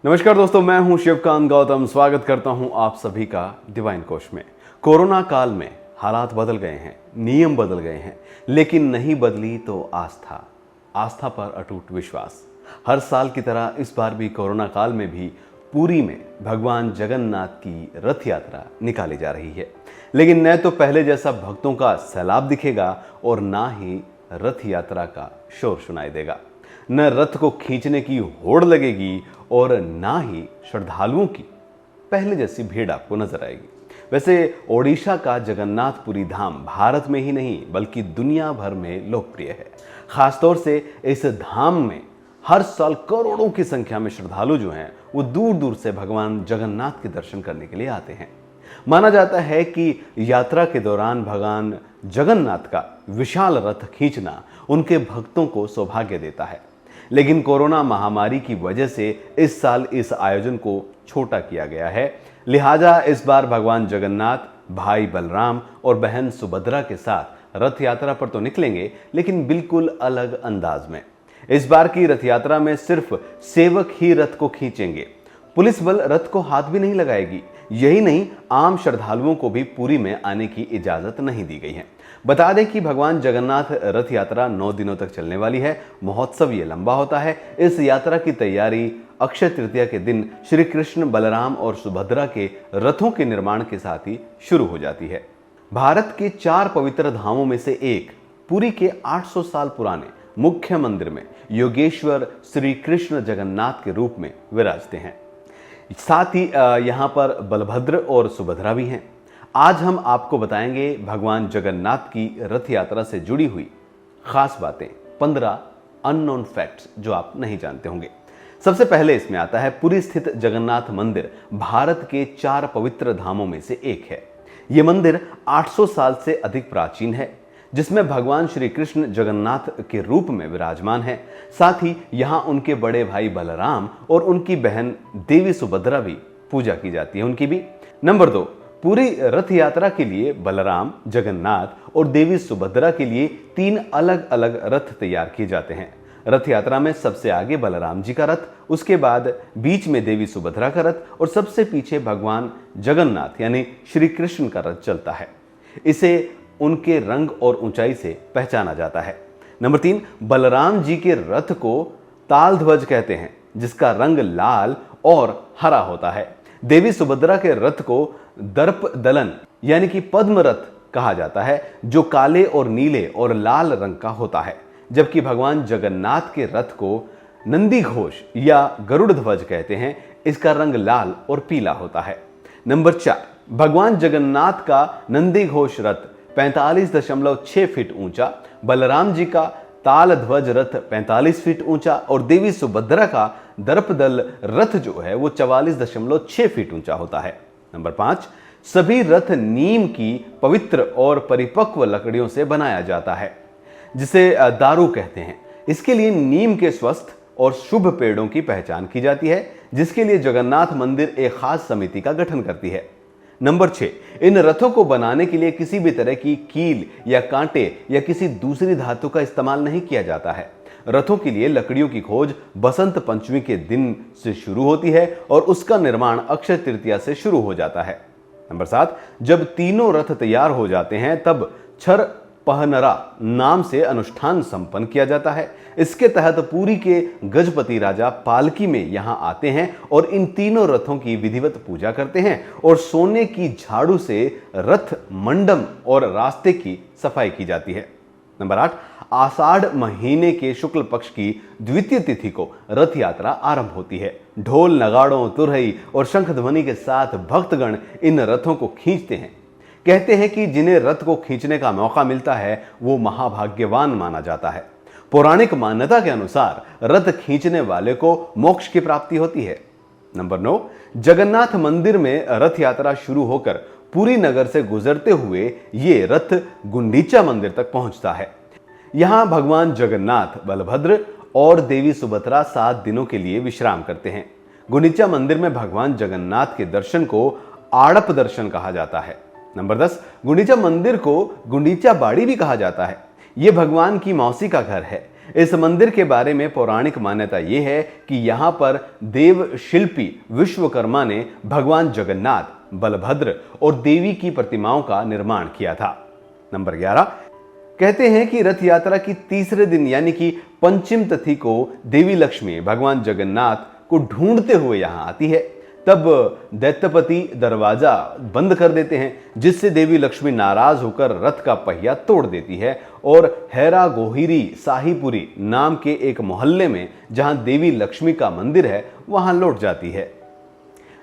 नमस्कार दोस्तों, मैं हूं शिवकांत गौतम। स्वागत करता हूं आप सभी का डिवाइन कोश में। कोरोना काल में हालात बदल गए हैं, नियम बदल गए हैं, लेकिन नहीं बदली तो आस्था पर अटूट विश्वास। हर साल की तरह इस बार भी कोरोना काल में भी पुरी में भगवान जगन्नाथ की रथ यात्रा निकाली जा रही है। लेकिन न तो पहले जैसा भक्तों का सैलाब दिखेगा और ना ही रथ यात्रा का शोर सुनाई देगा। न रथ को खींचने की होड़ लगेगी और ना ही श्रद्धालुओं की पहले जैसी भीड़ आपको नजर आएगी। वैसे ओडिशा का जगन्नाथपुरी धाम भारत में ही नहीं बल्कि दुनिया भर में लोकप्रिय है। खासतौर से इस धाम में हर साल करोड़ों की संख्या में श्रद्धालु जो हैं वो दूर दूर से भगवान जगन्नाथ के दर्शन करने के लिए आते हैं। माना जाता है कि यात्रा के दौरान भगवान जगन्नाथ का विशाल रथ खींचना उनके भक्तों को सौभाग्य देता है। लेकिन कोरोना महामारी की वजह से इस साल इस आयोजन को छोटा किया गया है। लिहाजा इस बार भगवान जगन्नाथ भाई बलराम और बहन सुभद्रा के साथ रथ यात्रा पर तो निकलेंगे, लेकिन बिल्कुल अलग अंदाज में। इस बार की रथ यात्रा में सिर्फ सेवक ही रथ को खींचेंगे। पुलिस बल रथ को हाथ भी नहीं लगाएगी। यही नहीं, आम श्रद्धालुओं को भी पुरी में आने की इजाजत नहीं दी गई है। बता दें कि भगवान जगन्नाथ रथ यात्रा 9 दिनों तक चलने वाली है। महोत्सव ये लंबा होता है। इस यात्रा की तैयारी अक्षय तृतीया के दिन श्री कृष्ण, बलराम और सुभद्रा के रथों के निर्माण के साथ ही शुरू हो जाती है। भारत के 4 पवित्र धामों में से एक पुरी के 800 साल पुराने मुख्य मंदिर में योगेश्वर श्री कृष्ण जगन्नाथ के रूप में विराजते हैं। साथ ही यहाँ पर बलभद्र और सुभद्रा भी हैं। आज हम आपको बताएंगे भगवान जगन्नाथ की रथ यात्रा से जुड़ी हुई खास बातें, 15 अननोन फैक्ट्स जो आप नहीं जानते होंगे। सबसे पहले इसमें आता है पुरी स्थित जगन्नाथ मंदिर भारत के 4 पवित्र धामों में से एक है। यह मंदिर 800 साल से अधिक प्राचीन है, जिसमें भगवान श्री कृष्ण जगन्नाथ के रूप में विराजमान है। साथ ही यहाँ उनके बड़े भाई बलराम और उनकी बहन देवी सुभद्रा भी पूजा की जाती है, उनकी भी। नंबर 2, पूरी रथ यात्रा के लिए बलराम, जगन्नाथ और देवी सुभद्रा के लिए 3 अलग अलग रथ तैयार किए जाते हैं। रथ यात्रा में सबसे आगे बलराम जी का रथ, उसके बाद बीच में देवी सुभद्रा का रथ और सबसे पीछे भगवान जगन्नाथ यानी श्री कृष्ण का रथ चलता है। इसे उनके रंग और ऊंचाई से पहचाना जाता है। नंबर 3, बलराम जी के रथ को ताल ध्वज कहते हैं, जिसका रंग लाल और हरा होता है। देवी सुभद्रा के रथ को दर्प दलन यानी कि पद्म रथ कहा जाता है, जो काले और नीले और लाल रंग का होता है। जबकि भगवान जगन्नाथ के रथ को नंदी घोष या गरुड़ ध्वज कहते हैं, इसका रंग लाल और पीला होता है। नंबर 4, भगवान जगन्नाथ का नंदी घोष रथ 45.6 फीट ऊंचा, बलराम जी का ताल ध्वज रथ 45 फीट ऊंचा और देवी सुभद्रा का दर्पदल रथ जो है वो 44.6 फीट ऊंचा होता है। नंबर 5, सभी रथ नीम की पवित्र और परिपक्व लकड़ियों से बनाया जाता है, जिसे दारू कहते हैं। इसके लिए नीम के स्वस्थ और शुभ पेड़ों की पहचान की जाती है, जिसके लिए जगन्नाथ मंदिर एक खास समिति का गठन करती है। नंबर 6, इन रथों को बनाने के लिए किसी भी तरह की कील या कांटे या किसी दूसरी धातु का इस्तेमाल नहीं किया जाता है। रथों के लिए लकड़ियों की खोज बसंत पंचमी के दिन से शुरू होती है और उसका निर्माण अक्षय तृतीया से शुरू हो जाता है। नंबर 7, जब तीनों रथ तैयार हो जाते हैं तब छर पहनरा नाम से अनुष्ठान संपन्न किया जाता है। इसके तहत पुरी के गजपति राजा पालकी में यहां आते हैं और इन तीनों रथों की विधिवत पूजा करते हैं और सोने की झाड़ू से रथ मंडम और रास्ते की सफाई की जाती है। नंबर 8, आषाढ़ महीने के शुक्ल पक्ष की द्वितीय तिथि को रथ यात्रा आरंभ होती है। ढोल, नगाड़ों, तुरही और शंख ध्वनि के साथ भक्तगण इन रथों को खींचते हैं। कहते हैं कि जिन्हें रथ को खींचने का मौका मिलता है वो महाभाग्यवान माना जाता है। पौराणिक मान्यता के अनुसार रथ खींचने वाले को मोक्ष की प्राप्ति होती है। नंबर 9, जगन्नाथ मंदिर में रथ यात्रा शुरू होकर पुरी नगर से गुजरते हुए ये रथ गुंडीचा मंदिर तक पहुंचता है। यहां भगवान जगन्नाथ, बलभद्र और देवी सुभद्रा 7 दिनों के लिए विश्राम करते हैं। गुंडीचा मंदिर में भगवान जगन्नाथ के दर्शन को आड़प दर्शन कहा जाता है। नंबर 10, गुंडीचा मंदिर को गुंडीचा बाड़ी भी कहा जाता है। यह भगवान की मौसी का घर है। इस मंदिर के बारे में पौराणिक मान्यता यह है कि यहां पर देव शिल्पी विश्वकर्मा ने भगवान जगन्नाथ, बलभद्र और देवी की प्रतिमाओं का निर्माण किया था। नंबर 11, कहते हैं कि रथ यात्रा की तीसरे दिन यानी कि पंचम तिथि को देवी लक्ष्मी भगवान जगन्नाथ को ढूंढते हुए यहां आती है। तब दैत्यपति दरवाजा बंद कर देते हैं, जिससे देवी लक्ष्मी नाराज होकर रथ का पहिया तोड़ देती है और हैरा गोहिरी साहीपुरी नाम के एक मोहल्ले में जहां देवी लक्ष्मी का मंदिर है वहां लौट जाती है।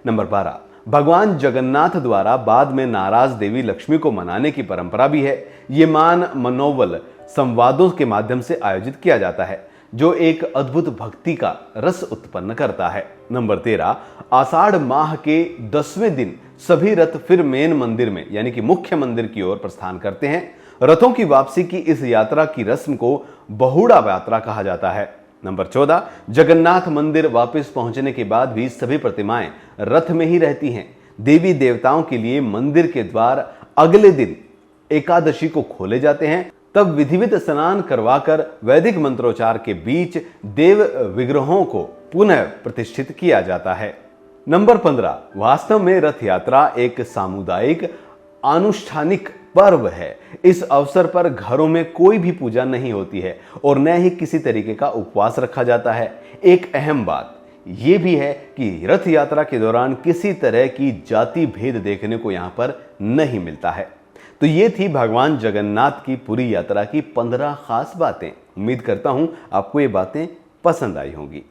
नंबर 12, भगवान जगन्नाथ द्वारा बाद में नाराज देवी लक्ष्मी को मनाने की परंपरा भी है। ये मान मनोबल संवादों के माध्यम से आयोजित किया जाता है, जो एक अद्भुत भक्ति का रस उत्पन्न करता है। नंबर 13, आषाढ़ माह के 10वें दिन सभी रथ फिर मेन मंदिर में यानी कि मुख्य मंदिर की ओर प्रस्थान करते हैं। रथों की वापसी की इस यात्रा की रस्म को बहुड़ा यात्रा कहा जाता है। नंबर 14, जगन्नाथ मंदिर वापस पहुंचने के बाद भी सभी प्रतिमाएं रथ में ही रहती हैं। देवी देवताओं के लिए मंदिर के द्वार अगले दिन एकादशी को खोले जाते हैं। तब विधिवत स्नान करवाकर वैदिक मंत्रोच्चार के बीच देव विग्रहों को पुनः प्रतिष्ठित किया जाता है। नंबर 15, वास्तव में रथ यात्रा एक सामुदायिक आनुष्ठानिक पर्व है। इस अवसर पर घरों में कोई भी पूजा नहीं होती है और न ही किसी तरीके का उपवास रखा जाता है। एक अहम बात यह भी है कि रथ यात्रा के दौरान किसी तरह की जाति भेद देखने को यहां पर नहीं मिलता है। तो ये थी भगवान जगन्नाथ की पूरी यात्रा की 15 खास बातें। उम्मीद करता हूं आपको ये बातें पसंद आई होंगी।